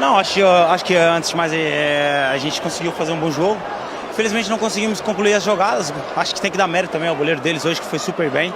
Não, acho que antes de mais a gente conseguiu fazer um bom jogo. Infelizmente não conseguimos concluir as jogadas. Acho que tem que dar mérito também ao goleiro deles hoje, que foi super bem.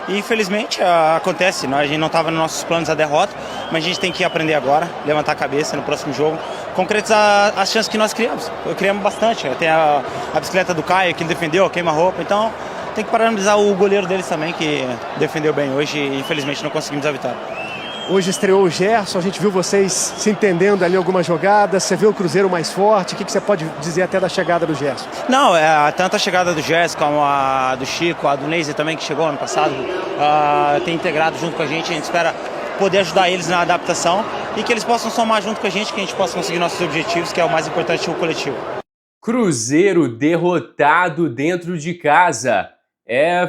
E infelizmente acontece, a gente não estava nos nossos planos a derrota, mas a gente tem que aprender agora, levantar a cabeça no próximo jogo, concretizar as chances que nós criamos. Criamos bastante, tem a bicicleta do Caio que ele defendeu, a queima-roupa, então tem que parabenizar o goleiro deles também, que defendeu bem hoje e infelizmente não conseguimos a vitória. Hoje estreou o Gerson, a gente viu vocês se entendendo ali em algumas jogadas, você vê o Cruzeiro mais forte, o que você pode dizer até da chegada do Gerson? Não, tanto a chegada do Gerson como a do Chico, a do Neise também, que chegou ano passado, tem integrado junto com a gente espera poder ajudar eles na adaptação e que eles possam somar junto com a gente possa conseguir nossos objetivos, que é o mais importante, o coletivo. Cruzeiro derrotado dentro de casa.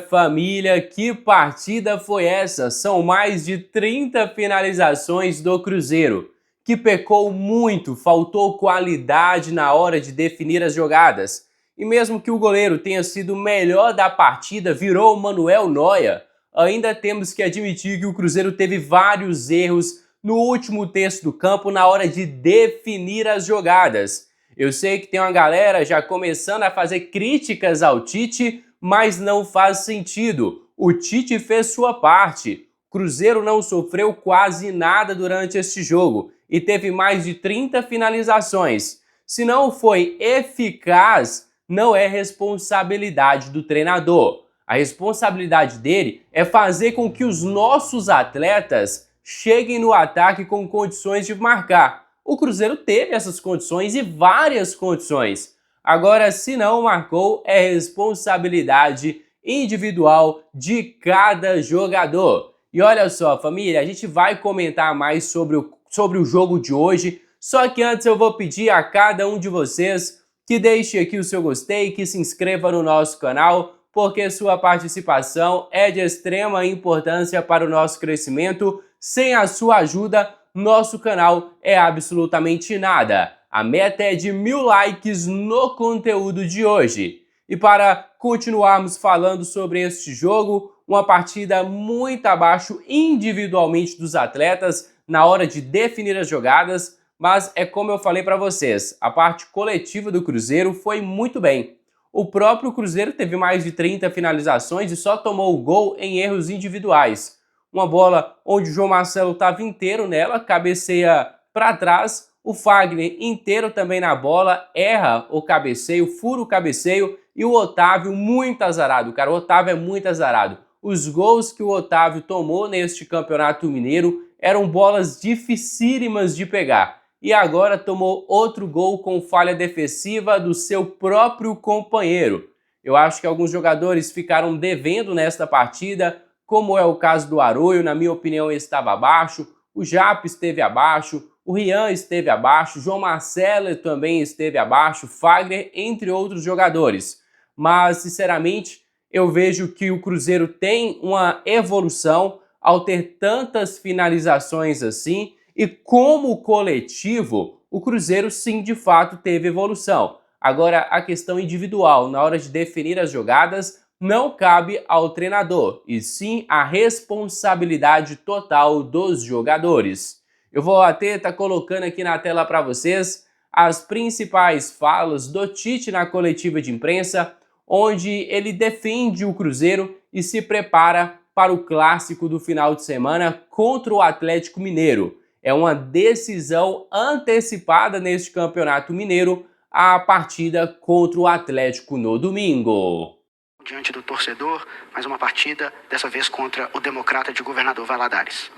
Família, que partida foi essa? São mais de 30 finalizações do Cruzeiro, que pecou muito, faltou qualidade na hora de definir as jogadas. E mesmo que o goleiro tenha sido o melhor da partida, virou o Manuel Neuer, ainda temos que admitir que o Cruzeiro teve vários erros no último terço do campo na hora de definir as jogadas. Eu sei que tem uma galera já começando a fazer críticas ao Tite, mas não faz sentido. O Tite fez sua parte. Cruzeiro não sofreu quase nada durante este jogo e teve mais de 30 finalizações. Se não foi eficaz, não é responsabilidade do treinador. A responsabilidade dele é fazer com que os nossos atletas cheguem no ataque com condições de marcar. O Cruzeiro teve essas condições e várias condições. Agora, se não marcou, é responsabilidade individual de cada jogador. E olha só, família, a gente vai comentar mais sobre o jogo de hoje, só que antes eu vou pedir a cada um de vocês que deixe aqui o seu gostei, que se inscreva no nosso canal, porque sua participação é de extrema importância para o nosso crescimento. Sem a sua ajuda, nosso canal é absolutamente nada. A meta é de 1000 likes no conteúdo de hoje. E para continuarmos falando sobre este jogo, uma partida muito abaixo individualmente dos atletas na hora de definir as jogadas, mas é como eu falei para vocês, a parte coletiva do Cruzeiro foi muito bem. O próprio Cruzeiro teve mais de 30 finalizações e só tomou o gol em erros individuais. Uma bola onde o João Marcelo estava inteiro nela, cabeceia para trás, o Fagner inteiro também na bola, erra o cabeceio, fura o cabeceio e o Otávio muito azarado. Cara, o Otávio é muito azarado. Os gols que o Otávio tomou neste Campeonato Mineiro eram bolas dificílimas de pegar. E agora tomou outro gol com falha defensiva do seu próprio companheiro. Eu acho que alguns jogadores ficaram devendo nesta partida, como é o caso do Arroio, na minha opinião ele estava abaixo, o Jap esteve abaixo, o Rian esteve abaixo, João Marcelo também esteve abaixo, Fagner, entre outros jogadores. Mas, sinceramente, eu vejo que o Cruzeiro tem uma evolução ao ter tantas finalizações assim e como coletivo, o Cruzeiro sim, de fato, teve evolução. Agora, a questão individual, na hora de definir as jogadas, não cabe ao treinador, e sim a responsabilidade total dos jogadores. Eu vou até estar colocando aqui na tela para vocês as principais falas do Tite na coletiva de imprensa, onde ele defende o Cruzeiro e se prepara para o clássico do final de semana contra o Atlético Mineiro. É uma decisão antecipada neste Campeonato Mineiro, a partida contra o Atlético no domingo. Diante do torcedor, mais uma partida, dessa vez contra o Democrata de Governador Valadares.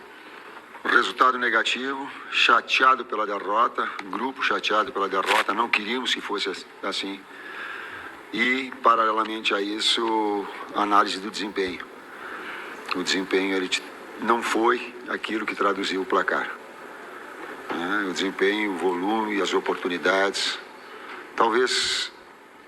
Resultado negativo, chateado pela derrota, grupo chateado pela derrota, não queríamos que fosse assim. E, paralelamente a isso, análise do desempenho. O desempenho ele não foi aquilo que traduziu o placar. O desempenho, o volume, as oportunidades, talvez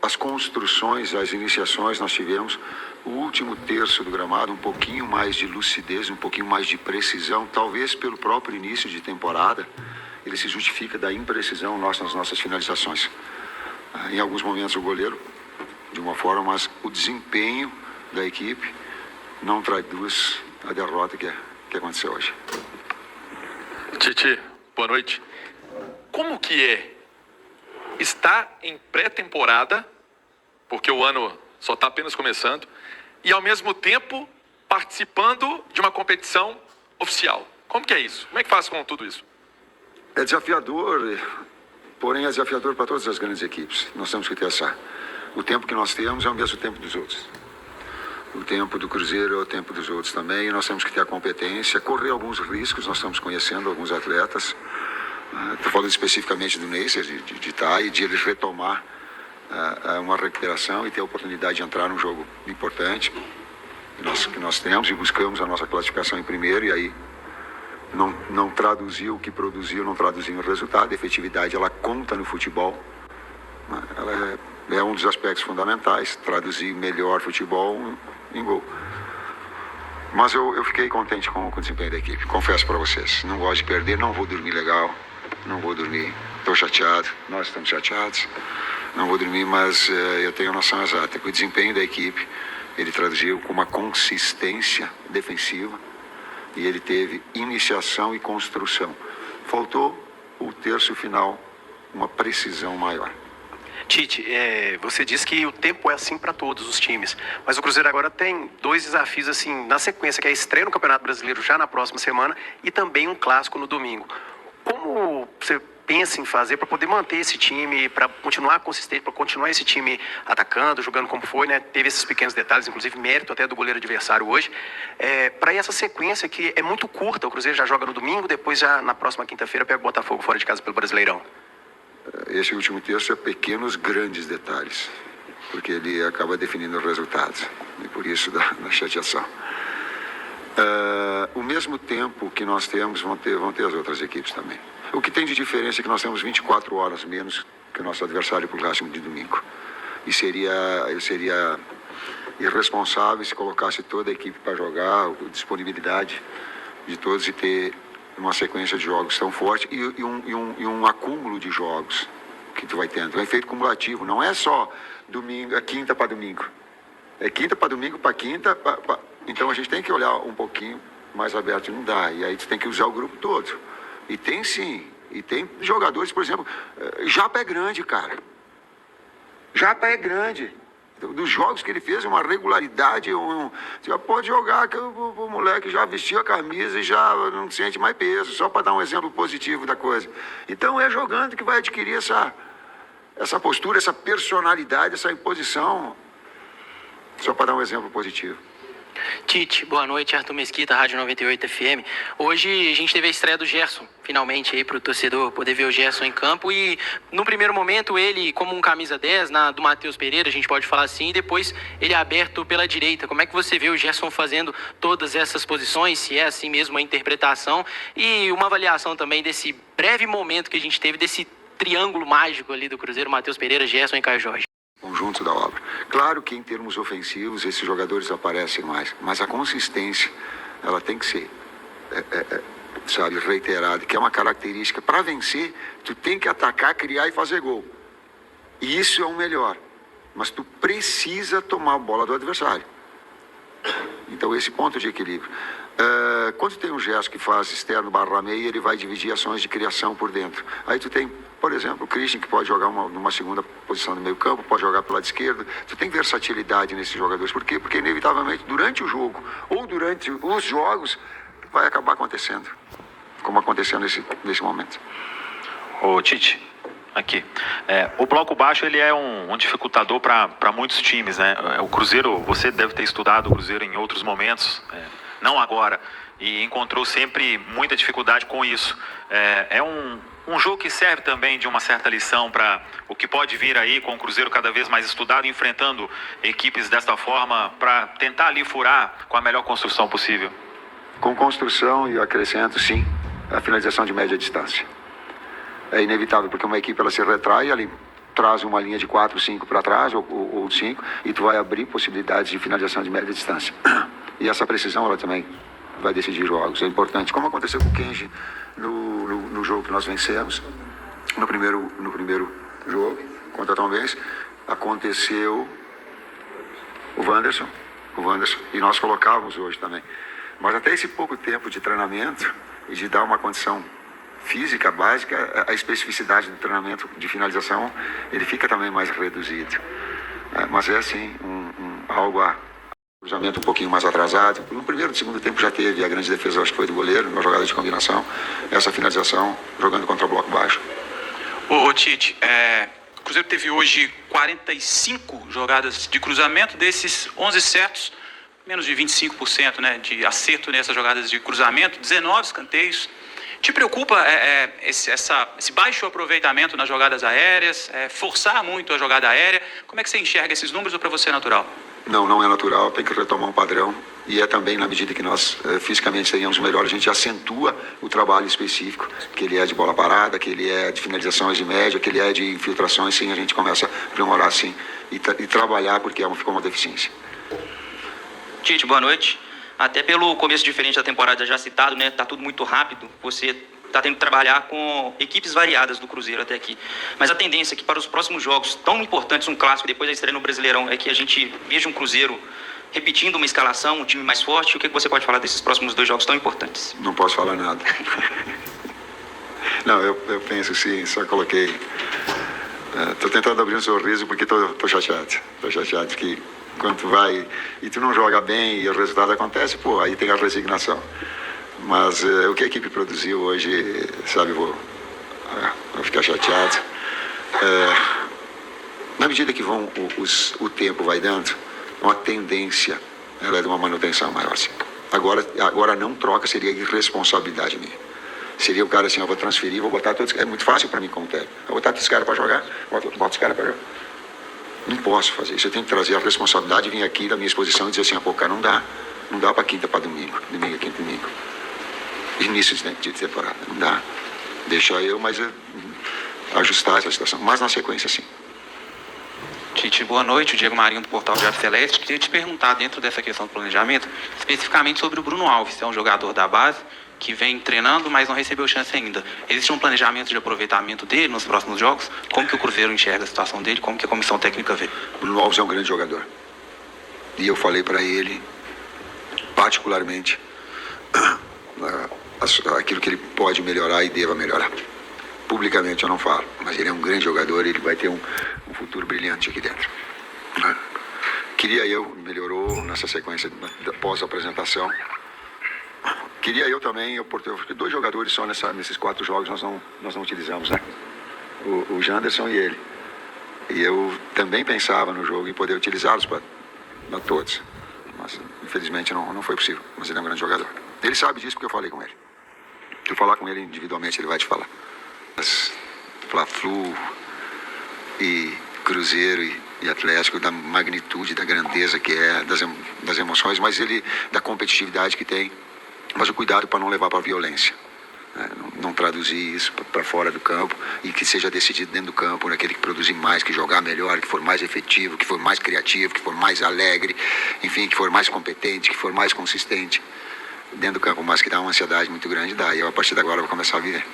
as construções, as iniciações nós tivemos, o último terço do gramado, um pouquinho mais de lucidez, um pouquinho mais de precisão, talvez pelo próprio início de temporada, ele se justifica da imprecisão nas nossas finalizações. Em alguns momentos o goleiro, de uma forma, mas o desempenho da equipe não traduz a derrota que aconteceu hoje. Tite, boa noite. como que é estar em pré-temporada, porque o ano só está apenas começando, e ao mesmo tempo participando de uma competição oficial? Como que é isso? Como é que faz com tudo isso? É desafiador, porém é desafiador para todas as grandes equipes. Nós temos que ter o tempo que nós temos é o mesmo tempo dos outros. O tempo do Cruzeiro é o tempo dos outros também. Nós temos que ter a competência, correr alguns riscos. Nós estamos conhecendo alguns atletas. Estou falando especificamente do Neisser, de estar e de ele retomar uma recuperação e ter a oportunidade de entrar num jogo importante que nós temos e buscamos a nossa classificação em primeiro, e aí não traduziu o que produziu, não traduziu o resultado. A efetividade, ela conta no futebol. Ela é um dos aspectos fundamentais, traduzir melhor futebol em gol. Mas eu fiquei contente com o desempenho da equipe, confesso para vocês. Não gosto de perder, não vou dormir legal, não vou dormir, estou chateado, nós estamos chateados, não vou dormir, mas eu tenho a noção exata que o desempenho da equipe, ele traduziu com uma consistência defensiva e ele teve iniciação e construção. Faltou o terço final, uma precisão maior. Tite, você disse que o tempo é assim para todos os times, mas o Cruzeiro agora tem 2 desafios assim na sequência, que é a estreia no Campeonato Brasileiro já na próxima semana e também um clássico no domingo. Como você pensa em fazer para poder manter esse time, para continuar consistente, para continuar esse time atacando, jogando como foi, né? Teve esses pequenos detalhes, inclusive mérito até do goleiro adversário hoje, para essa sequência que é muito curta. O Cruzeiro já joga no domingo, depois já na próxima quinta-feira pega o Botafogo fora de casa pelo Brasileirão. Esse último terço é pequenos, grandes detalhes, porque ele acaba definindo os resultados, e por isso da chateação. O mesmo tempo que nós temos vão ter as outras equipes também. O que tem de diferença é que nós temos 24 horas menos que o nosso adversário para o clássico de domingo. E seria irresponsável se colocasse toda a equipe para jogar, a disponibilidade de todos e ter uma sequência de jogos tão forte e um acúmulo de jogos que tu vai tendo. É um efeito cumulativo, não é só domingo, quinta para domingo. É quinta para domingo para quinta. Então a gente tem que olhar um pouquinho mais aberto, não dá. E aí tu tem que usar o grupo todo. E tem sim, e tem jogadores, por exemplo, Japa é grande, cara. Japa é grande. Dos jogos que ele fez, uma regularidade, você pode jogar que o moleque já vestiu a camisa e já não sente mais peso, só para dar um exemplo positivo da coisa. Então é jogando que vai adquirir essa postura, essa personalidade, essa imposição, só para dar um exemplo positivo. Tite, boa noite, Arthur Mesquita, Rádio 98 FM. Hoje a gente teve a estreia do Gerson, finalmente aí para o torcedor poder ver o Gerson em campo, e no primeiro momento ele como um camisa 10 do Matheus Pereira, a gente pode falar assim, e depois ele é aberto pela direita. Como é que você vê o Gerson fazendo todas essas posições, se é assim mesmo a interpretação, e uma avaliação também desse breve momento que a gente teve, desse triângulo mágico ali do Cruzeiro, Matheus Pereira, Gerson e Caio Jorge? Conjunto da obra. Claro que em termos ofensivos esses jogadores aparecem mais, mas a consistência ela tem que ser sabe, reiterada, que é uma característica. Para vencer, tu tem que atacar, criar e fazer gol. E isso é o melhor. Mas tu precisa tomar a bola do adversário. Então esse ponto de equilíbrio. Quando tem um gesto que faz externo barra meia, ele vai dividir ações de criação por dentro. Aí tu tem, por exemplo, o Christian, que pode jogar numa segunda posição no meio campo, pode jogar pelo lado esquerdo. Tu tem versatilidade nesses jogadores. Por quê? Porque inevitavelmente durante o jogo ou durante os jogos vai acabar acontecendo, como aconteceu nesse momento. Ô Tite, aqui, o bloco baixo ele é um dificultador para muitos times, né? O Cruzeiro, você deve ter estudado o Cruzeiro em outros momentos, não agora, e encontrou sempre muita dificuldade com isso. É um jogo que serve também de uma certa lição para o que pode vir aí, com o Cruzeiro cada vez mais estudado, enfrentando equipes desta forma, para tentar ali furar com a melhor construção possível. Com construção, e eu acrescento, sim, a finalização de média distância. É inevitável, porque uma equipe ela se retrai, ela traz uma linha de 4, 5 para trás, ou 5, e tu vai abrir possibilidades de finalização de média distância. E essa precisão, ela também vai decidir jogos. É importante, como aconteceu com o Kenji no jogo que nós vencemos, no primeiro jogo, contra a Tom Benz, aconteceu o Wanderson, e nós colocávamos hoje também. Mas até esse pouco tempo de treinamento e de dar uma condição física básica, a especificidade do treinamento de finalização, ele fica também mais reduzido. Mas é assim, cruzamento um pouquinho mais atrasado. No primeiro e segundo tempo já teve a grande defesa, acho que foi do goleiro, uma jogada de combinação. Essa finalização, jogando contra o bloco baixo. Ô Tite, o Cruzeiro teve hoje 45 jogadas de cruzamento, desses 11 certos, menos de 25%, né, de acerto nessas jogadas de cruzamento, 19 escanteios. Te preocupa esse baixo aproveitamento nas jogadas aéreas, forçar muito a jogada aérea? Como é que você enxerga esses números ou para você é natural? Não é natural, tem que retomar um padrão. E é também, na medida que nós fisicamente seríamos melhores, a gente acentua o trabalho específico, que ele é de bola parada, que ele é de finalizações de média, que ele é de infiltrações, sim, a gente começa a aprimorar, sim, e trabalhar, porque ficou uma deficiência. Tite, boa noite. Até pelo começo diferente da temporada já citado, né? Tá tudo muito rápido. Você tá tendo que trabalhar com equipes variadas do Cruzeiro até aqui. Mas a tendência é que para os próximos jogos tão importantes, um clássico, depois da estreia no Brasileirão, é que a gente veja um Cruzeiro repetindo uma escalação, um time mais forte. O que você pode falar desses próximos 2 jogos tão importantes? Não posso falar nada. Não, eu penso sim, só coloquei. Tô tentando abrir um sorriso porque tô chateado. Tô chateado que quando tu vai e tu não joga bem e o resultado acontece, aí tem a resignação. Mas o que a equipe produziu hoje, sabe, vou ficar chateado. Na medida que o tempo vai dando, uma tendência, ela é de uma manutenção maior, assim. Agora não troca, seria irresponsabilidade minha. Seria o cara assim, eu vou transferir, vou botar todos. É muito fácil para mim como técnico. Eu vou botar todos os caras para jogar, boto os caras para jogar. Não posso fazer isso. Eu tenho que trazer a responsabilidade e vir aqui da minha exposição e dizer assim, cara, não dá para quinta para domingo, domingo a quinta, domingo. Início de temporada, não dá. Deixa eu, mas ajustar essa situação. Mas na sequência, sim. Tite, boa noite. O Diego Marinho do Portal Diário Celeste. Queria te perguntar, dentro dessa questão do planejamento, especificamente sobre o Bruno Alves. É um jogador da base que vem treinando, mas não recebeu chance ainda. Existe um planejamento de aproveitamento dele nos próximos jogos? Como que o Cruzeiro enxerga a situação dele? Como que a comissão técnica vê? Bruno Alves é um grande jogador. E eu falei para ele, particularmente, aquilo que ele pode melhorar e deva melhorar. Publicamente eu não falo, mas ele é um grande jogador e ele vai ter um futuro brilhante aqui dentro. Melhorou nessa sequência pós-apresentação. Queria eu também, porque 2 jogadores só nesses 4 jogos nós não utilizamos, né? O Janderson e ele. E eu também pensava no jogo em poder utilizá-los para todos. Mas infelizmente não foi possível. Mas ele é um grande jogador. Ele sabe disso porque eu falei com ele. Se eu falar com ele individualmente, ele vai te falar. Fla-Flu e Cruzeiro e Atlético, da magnitude, da grandeza que é, das emoções, mas da competitividade que tem. Mas o cuidado para não levar para a violência. Não traduzir isso para fora do campo e que seja decidido dentro do campo, naquele que produzir mais, que jogar melhor, que for mais efetivo, que for mais criativo, que for mais alegre, enfim, que for mais competente, que for mais consistente dentro do campo, mas que dá uma ansiedade muito grande, e eu a partir de agora vou começar a viver.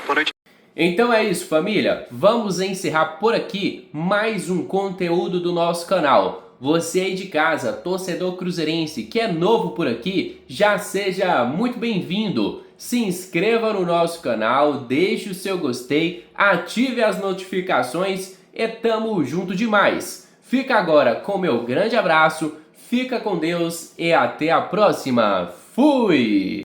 Boa noite. Então é isso, família. Vamos encerrar por aqui mais um conteúdo do nosso canal. Você aí de casa, torcedor cruzeirense que é novo por aqui, já seja muito bem-vindo. Se inscreva no nosso canal, deixe o seu gostei, ative as notificações e tamo junto demais. Fica agora com meu grande abraço, fica com Deus e até a próxima. Fui!